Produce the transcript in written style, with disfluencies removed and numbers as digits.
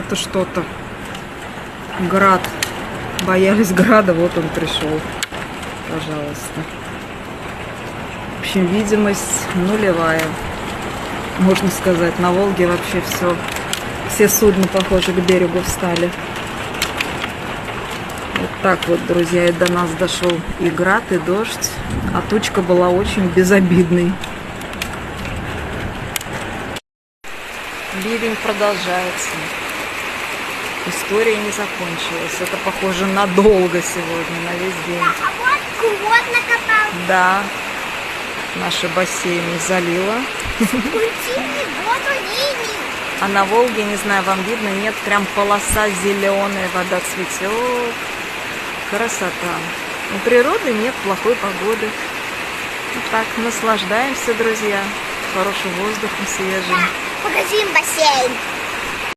Это что-то. Град. Боялись града, вот он пришел. Пожалуйста. В общем, видимость нулевая. Можно сказать, на Волге вообще все судна, похоже, к берегу встали. Вот так вот, друзья, и до нас дошел и град, и дождь. А тучка была очень безобидной. Ливень продолжается. История не закончилась. Это похоже надолго сегодня, на весь день. Вот накопал. Да, наши бассейны залило. А на Волге, не знаю, вам видно, нет, прям полоса зеленая, вода цветет. Красота. У природы нет плохой погоды. Вот так, наслаждаемся, друзья, хорошим воздухом свежим. Покажи им бассейн.